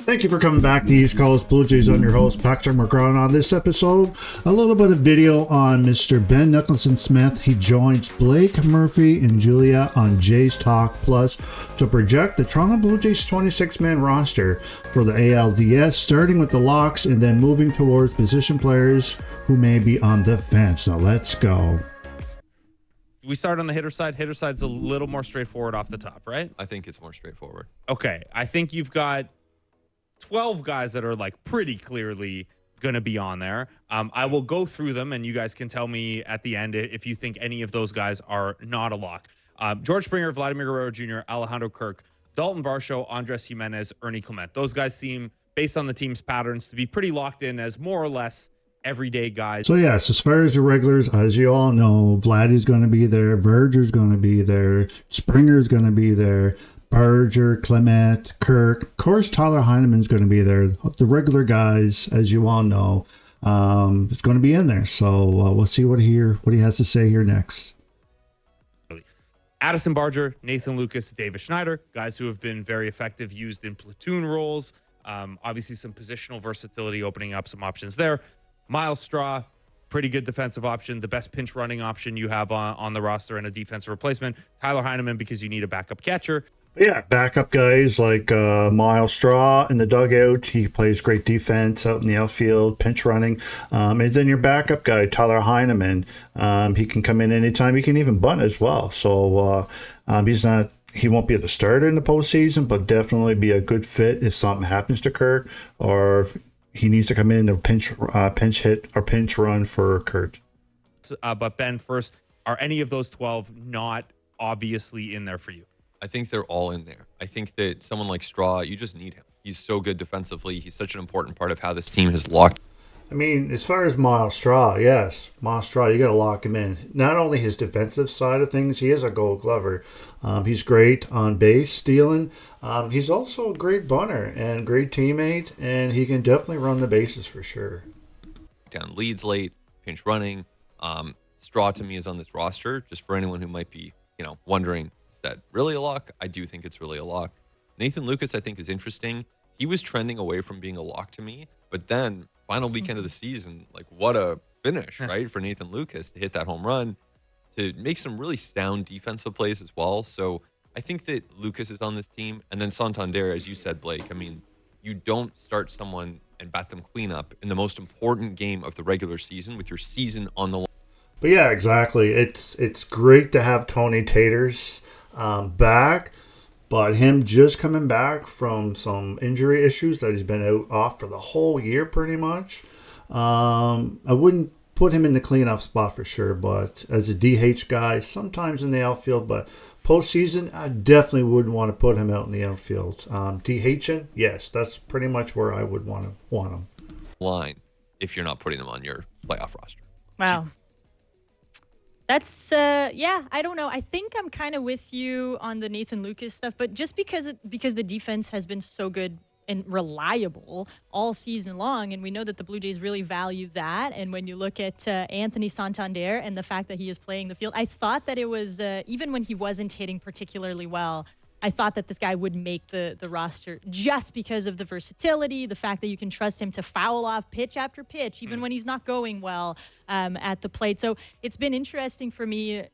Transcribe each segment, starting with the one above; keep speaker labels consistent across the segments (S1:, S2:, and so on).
S1: Thank you for coming back to East Coast Blue Jays. I'm your host, Patrick McGraw. On this episode, a little bit of video on Mr. Ben Nicholson-Smith. He joins Blake Murphy and Julia on Jays Talk Plus to project the Toronto Blue Jays 26-man roster for the ALDS, starting with the locks and then moving towards position players who may be on the fence. Now let's go.
S2: We start on the hitter side. Hitter side's a little more straightforward off the top, right?
S3: I think it's more straightforward.
S2: Okay. I think you've got 12 guys that are like pretty clearly going to be on there. I will go through them and you guys can tell me at the end if you think any of those guys are not a lock. George Springer, Vladimir Guerrero Jr., Alejandro Kirk, Dalton Varsho, Andres Jimenez, Ernie Clement. Those guys seem, based on the team's patterns, to be pretty locked in as more or less everyday guys.
S1: So yes, as far as the regulars, as you all know, Vladdy's going to be there, Berger's going to be there, Springer's going to be there, Berger, Clement, Kirk. Of course, Tyler Heineman's going to be there. The regular guys, as you all know, is going to be in there. So we'll see what he has to say here next.
S2: Addison Barger, Nathan Lucas, David Schneider, guys who have been very effective, used in platoon roles. Obviously, some positional versatility, opening up some options there. Miles Straw, pretty good defensive option, the best pinch running option you have on the roster and a defensive replacement. Tyler Heineman, because you need a backup catcher.
S1: Yeah, backup guys like Miles Straw in the dugout. He plays great defense out in the outfield, pinch running. And then your backup guy, Tyler Heineman. He can come in anytime. He can even bunt as well. So he won't be the starter in the postseason, but definitely be a good fit if something happens to Kirk or if he needs to come in to pinch hit or pinch run for Kurt.
S2: But Ben, first, are any of those 12 not obviously in there for you?
S3: I think they're all in there. I think that someone like Straw, you just need him. He's so good defensively. He's such an important part of how this team has locked.
S1: I mean, as far as Miles Straw, yes, Miles Straw, you got to lock him in. Not only his defensive side of things, he is a Gold Glover. He's great on base, stealing. He's also a great bunter and great teammate, and he can definitely run the bases for sure.
S3: Down leads late, pinch running. Straw to me is on this roster. Just for anyone who might be, wondering, is that really a lock? I do think it's really a lock. Nathan Lucas, I think, is interesting. He was trending away from being a lock to me, but then final weekend of the season, like what a finish, right? For Nathan Lucas to hit that home run, to make some really sound defensive plays as well. So I think that Lucas is on this team. And then Santander, as you said, Blake, I mean, you don't start someone and bat them cleanup in the most important game of the regular season with your season on the line.
S1: But yeah, exactly. It's great to have Tony Taters back, but him just coming back from some injury issues that he's been off for the whole year pretty much. I wouldn't put him in the cleanup spot for sure, but as a DH guy, sometimes in the outfield, but postseason, I definitely wouldn't want to put him out in the outfield. DHing, yes, that's pretty much where I would want him.
S3: Line if you're not putting them on your playoff roster.
S4: Wow. That's, I don't know. I think I'm kind of with you on the Nathan Lucas stuff, but just because the defense has been so good and reliable all season long, and we know that the Blue Jays really value that. And when you look at Anthony Santander and the fact that he is playing the field, I thought that it was, even when he wasn't hitting particularly well, I thought that this guy would make the roster just because of the versatility, the fact that you can trust him to foul off pitch after pitch, even when he's not going well at the plate. So it's been interesting for me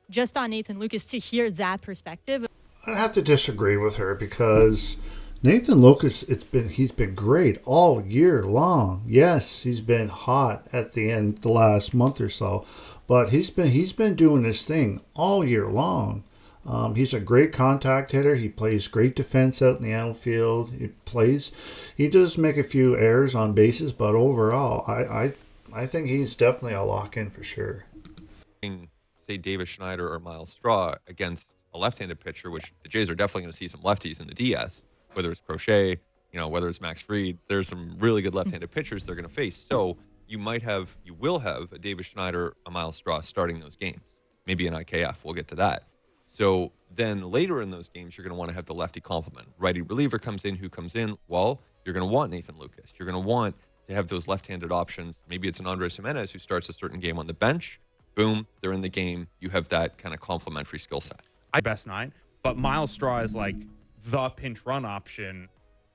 S4: just on Nathan Lucas to hear that perspective.
S1: I have to disagree with her because Nathan Lucas, he's been great all year long. Yes, he's been hot at the end the last month or so, but he's been doing this thing all year long. He's a great contact hitter. He plays great defense out in the outfield. He does make a few errors on bases, but overall, I think he's definitely a lock-in for sure.
S3: Say David Schneider or Miles Straw against a left-handed pitcher, which the Jays are definitely going to see some lefties in the DS, whether it's Crochet, whether it's Max Fried. There's some really good left-handed pitchers they're going to face. So you will have a David Schneider, a Miles Straw starting those games. Maybe an IKF. We'll get to that. So then later in those games, you're going to want to have the lefty complement. Righty reliever comes in. Who comes in? Well, you're going to want Nathan Lucas. You're going to want to have those left-handed options. Maybe it's an Andres Jimenez who starts a certain game on the bench. Boom, they're in the game. You have that kind of complementary skill set.
S2: Best nine, but Miles Straw is like the pinch run option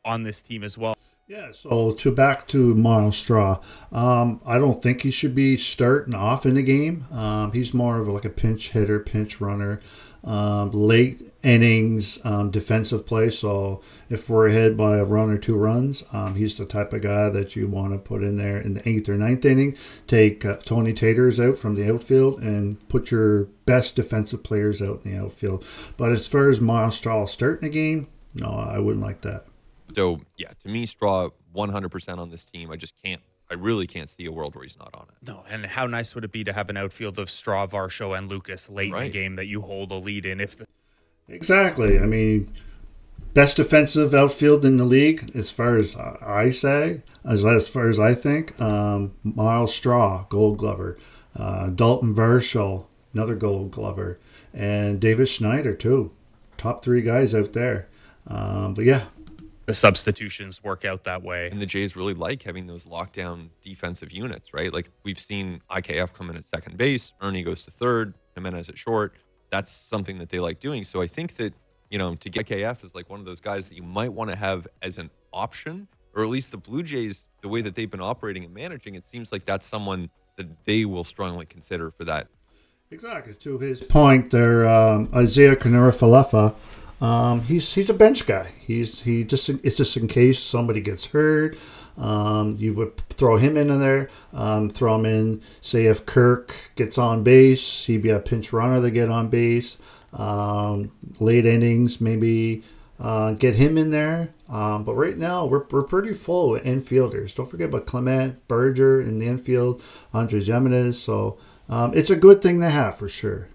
S2: on this team as well.
S1: Yeah, so back to Miles Straw. I don't think he should be starting off in the game. He's more of like a pinch hitter, pinch runner, late innings defensive play. So if we're ahead by a run or 2 runs, he's the type of guy that you want to put in there in the 8th or 9th inning. Take Tony Taters out from the outfield and put your best defensive players out in the outfield. But as far as Miles Straw starting a game, no, I wouldn't like that.
S3: So, yeah, to me, Straw 100% on this team. I really can't see a world where he's not on it.
S2: No, and how nice would it be to have an outfield of Straw, Varsho, and Lucas late in the
S3: Right.
S2: game that you hold a lead in?
S1: Exactly. I mean, best defensive outfield in the league, as far as I say, as far as I think. Miles Straw, Gold Glover. Dalton Varsho, another Gold Glover, and David Schneider too. Top 3 guys out there. But yeah.
S2: The substitutions work out that way.
S3: And the Jays really like having those lockdown defensive units, right? Like we've seen IKF come in at second base, Ernie goes to third, Jimenez at short. That's something that they like doing. So I think that, to get IKF is like one of those guys that you might want to have as an option, or at least the Blue Jays, the way that they've been operating and managing, it seems like that's someone that they will strongly consider for that.
S1: Exactly. To his point there, Isaiah Kanara-Falefa, he's a bench guy. It's just in case somebody gets hurt. You would throw him in there. Throw him in. Say if Kirk gets on base, he'd be a pinch runner to get on base. Late innings, maybe get him in there. But right now we're pretty full with infielders. Don't forget about Clement, Berger in the infield, Andres Jimenez. So it's a good thing to have for sure.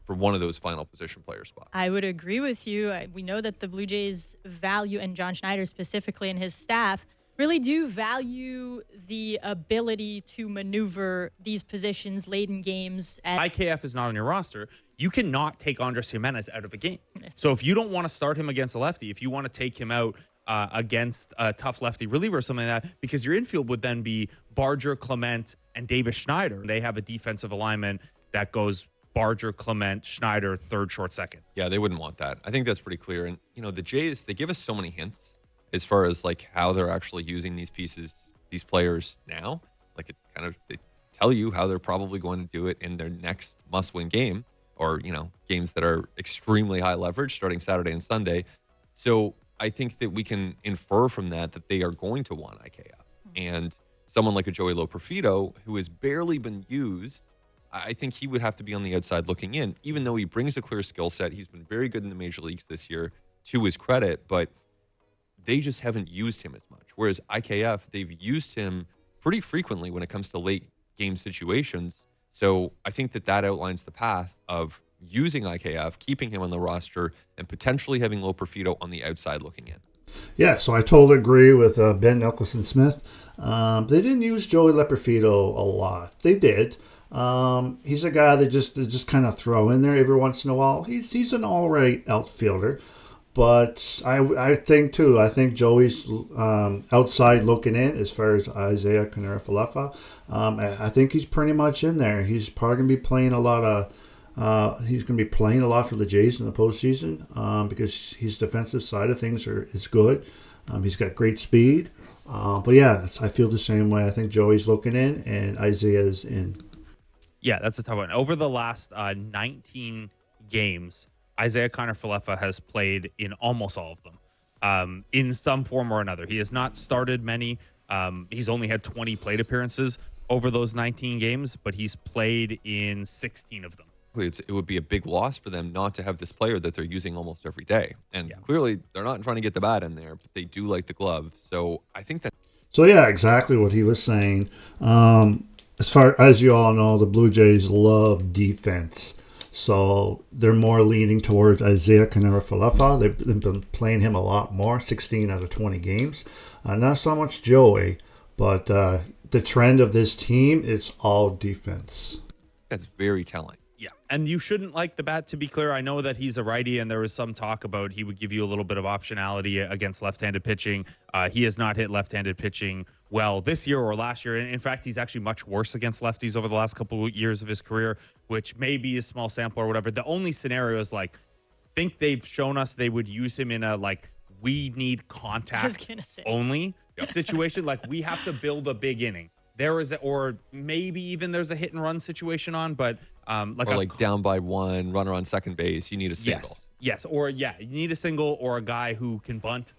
S3: For one of those final position player spots.
S4: I would agree with you. We know that the Blue Jays value, and John Schneider specifically and his staff really do value the ability to maneuver these positions late in games.
S2: IKF is not on your roster. You cannot take Andres Jimenez out of a game. So if you don't want to start him against a lefty, if you want to take him out against a tough lefty reliever or something like that, because your infield would then be Barger, Clement, and Davis Schneider. They have a defensive alignment that goes Barger, Clement, Schneider, third, short, second.
S3: Yeah, they wouldn't want that. I think that's pretty clear. And, the Jays, they give us so many hints as far as like how they're actually using these pieces, these players now. Like they tell you how they're probably going to do it in their next must-win game, or, games that are extremely high leverage starting Saturday and Sunday. So I think that we can infer from that they are going to want IKF. And someone like a Joey Loperfido, who has barely been used, I think he would have to be on the outside looking in, even though he brings a clear skill set. He's been very good in the major leagues this year, to his credit, but they just haven't used him as much. Whereas IKF, they've used him pretty frequently when it comes to late game situations. So I think that outlines the path of using IKF, keeping him on the roster, and potentially having Loperfido on the outside looking in.
S1: Yeah, so I totally agree with Ben Nicholson-Smith. They didn't use Joey Loperfido a lot. They did. He's a guy that just kind of throw in there every once in a while. He's an all right outfielder, but I think Joey's outside looking in as far as Isaiah Kanara-Falefa. I think he's pretty much in there. He's probably gonna be playing a lot for the Jays in the postseason because his defensive side of things is good. He's got great speed. But yeah, I feel the same way. I think Joey's looking in and Isaiah's in.
S2: Yeah, that's a tough one. Over the last 19 games, Isaiah Kanara-Falefa has played in almost all of them, in some form or another. He has not started many. He's only had 20 plate appearances over those 19 games, but he's played in 16 of them.
S3: It would be a big loss for them not to have this player that they're using almost every day. And clearly, they're not trying to get the bat in there, but they do like the glove. So I think that.
S1: So yeah, exactly what he was saying. As far as you all know, the Blue Jays love defense. So they're more leaning towards Isaiah Kanara-Falefa. They've been playing him a lot more, 16 out of 20 games. Not so much Joey, but the trend of this team is all defense.
S3: That's very telling.
S2: Yeah, and you shouldn't like the bat, to be clear. I know that he's a righty, and there was some talk about he would give you a little bit of optionality against left-handed pitching. He has not hit left-handed pitching well this year or last year. In fact, he's actually much worse against lefties over the last couple of years of his career, which may be a small sample or whatever. The only scenario is think they've shown us they would use him in a we need
S4: I was
S2: contact
S4: gonna say.
S2: only situation. Like we have to build a big inning. There is, or maybe even there's a hit and run situation on, but
S3: like down by 1, runner on second base, you need a single.
S2: Yes, or you need a single or a guy who can bunt.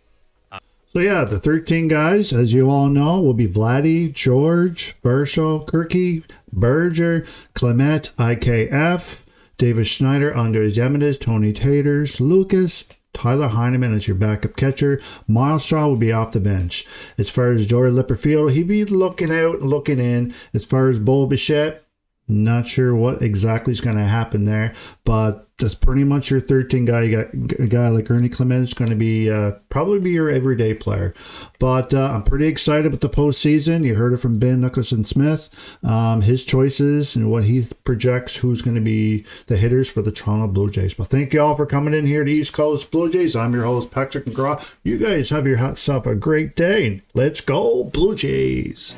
S1: So yeah, the 13 guys, as you all know, will be Vladdy, George, Burchell, Kirky, Berger, Clement, IKF, David Schneider, Andres Yemedes, Tony Taters, Lucas, Tyler Heineman as your backup catcher. Miles Straw will be off the bench. As far as Jory Lipperfield, he'd be looking out and looking in. As far as Bo Bichette, not sure what exactly is going to happen there, but that's pretty much your 13 guy. You got a guy like Ernie Clement is going to be probably be your everyday player. But I'm pretty excited with the postseason. You heard it from Ben Nicholson Smith, his choices and what he projects who's going to be the hitters for the Toronto Blue Jays. Well, thank you all for coming in here to East Coast Blue Jays. I'm your host, Patrick McGraw. You guys have yourself a great day. Let's go, Blue Jays.